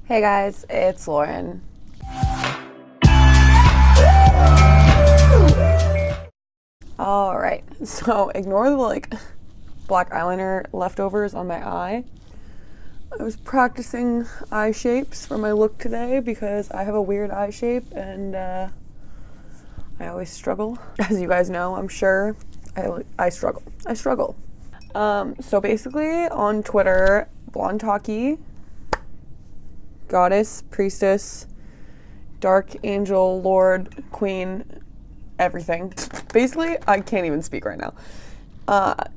Hey guys, it's Lauren. Alright, so ignore the black eyeliner leftovers on my eye. I was practicing eye shapes for my look today because I have a weird eye shape and I always struggle. As you guys know, I'm sure, I struggle. So basically on Twitter, blondetaki, goddess, priestess, dark angel, lord, queen, everything. Basically, I can't even speak right now.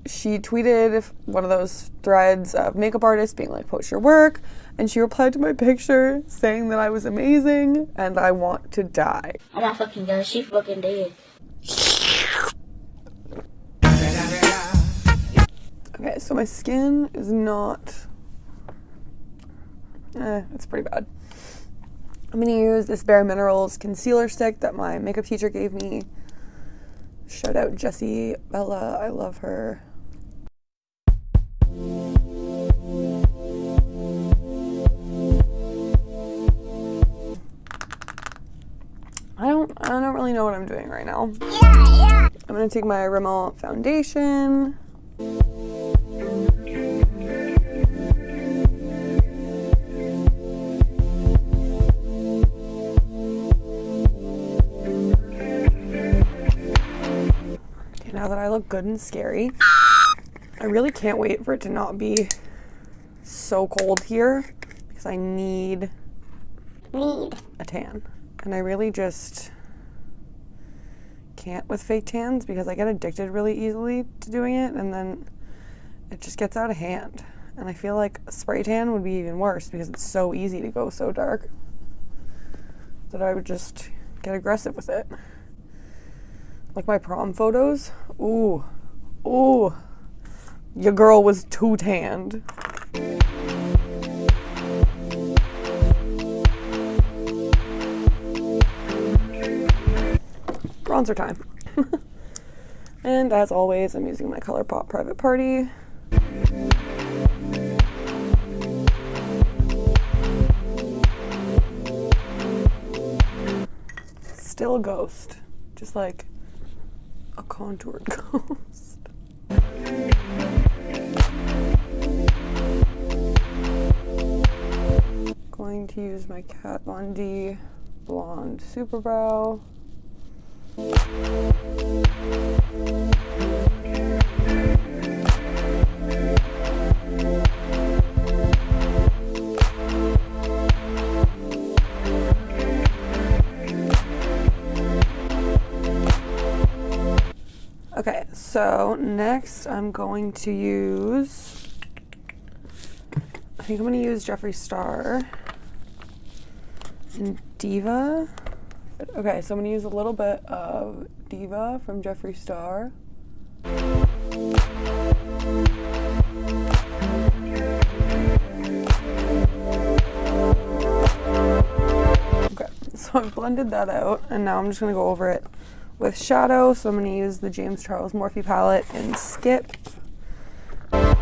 She tweeted one of those threads of makeup artists being like, post your work, and she replied to my picture saying that I was amazing and I want to die. I'm not fucking done. She fucking dead. Okay, so my skin is not... it's pretty bad. I'm gonna use this Bareminerals concealer stick that my makeup teacher gave me. Shout out Jessie Bella, I love her. I don't really know what I'm doing right now. I'm gonna take my Rimmel foundation. Now that I look good and scary, I really can't wait for it to not be so cold here because I need a tan. And I really just can't with fake tans because I get addicted really easily to doing it and then it just gets out of hand. And I feel like a spray tan would be even worse because it's so easy to go so dark that I would just get aggressive with it. Like my prom photos. Ooh. Your girl was too tanned. Bronzer time. And as always, I'm using my Colourpop Private Party. Still a ghost. Just like a contoured ghost. Going to use my Kat Von D Blonde Super Brow. Okay, so next I'm going to use, I think I'm going to use Jeffree Star and Diva. Okay, so I'm going to use a little bit of Diva from Jeffree Star. Okay, so I've blended that out and now I'm just going to go over it with shadow, so I'm going to use the James Charles Morphe palette in Skip. I'm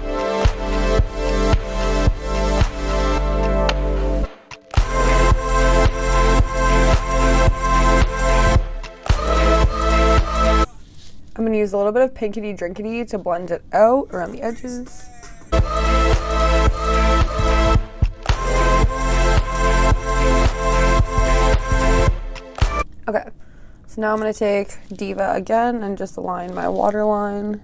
going to use a little bit of Pinkity Drinkity to blend it out around the edges. Okay. So now I'm going to take Diva again and just align my waterline.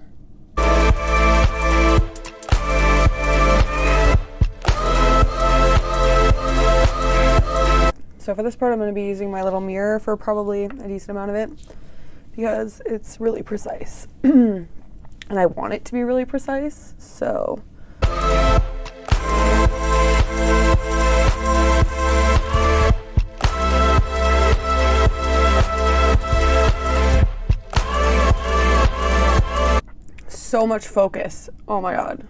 So for this part I'm going to be using my little mirror for probably a decent amount of it because it's really precise. And I want it to be really precise, so... So much focus. Oh my god.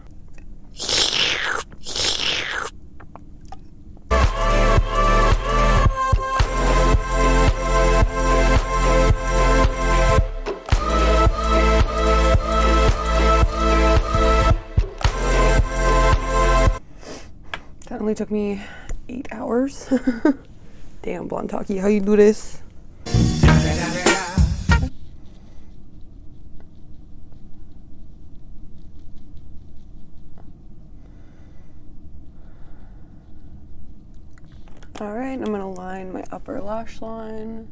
That only took me 8 8 hours. Damn, blondetaki, how you do this? Alright, I'm gonna line my upper lash line.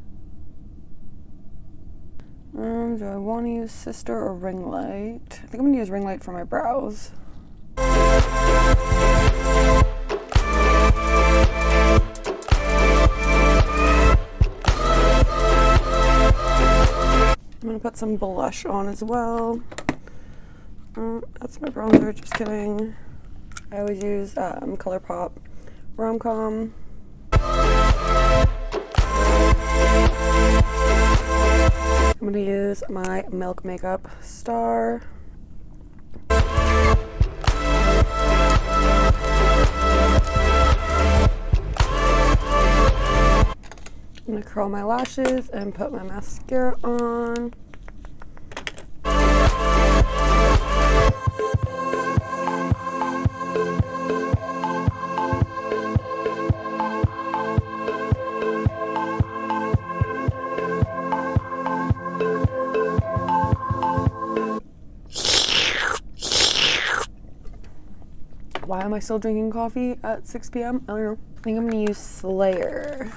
Do I want to use Sister or ring light? I think I'm gonna use ring light for my brows. I'm gonna put some blush on as well. That's my bronzer, just kidding. I always use Colourpop Rom-Com. I'm gonna use my Milk Makeup Star. I'm gonna curl my lashes and put my mascara on. Why am I still drinking coffee at 6 p.m.? I don't know. I think I'm gonna use Slayer.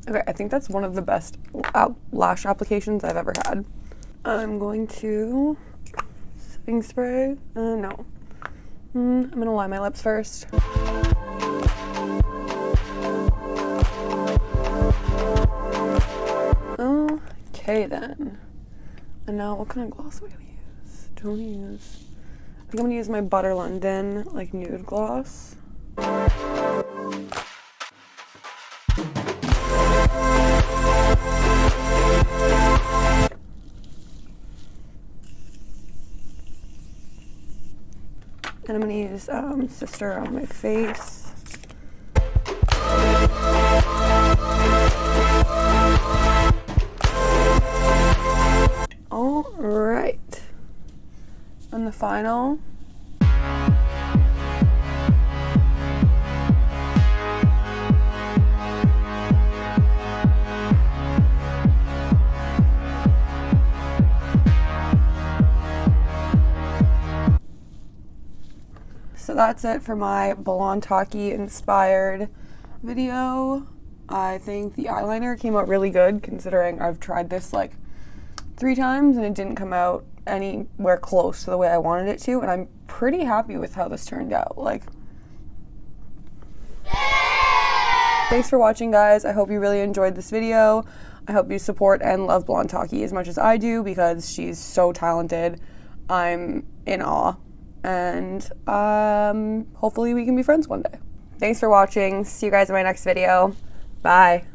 Okay, I think that's one of the best lash applications I've ever had. I'm going to setting spray. No. I'm gonna line my lips first. Okay then. And now what kind of gloss am I gonna use? I think I'm gonna use my Butter London like nude gloss. And I'm gonna use Sister on my face. All right. And the final. So that's it for my blondetaki inspired video. I think the eyeliner came out really good considering I've tried this like 3 times and it didn't come out anywhere close to the way I wanted it to, and I'm pretty happy with how this turned out. Like, thanks for watching, guys. I hope you really enjoyed this video. I hope you support and love blondetaki as much as I do because she's so talented. I'm in awe. And hopefully we can be friends one day. Thanks for watching. See you guys in my next video. Bye.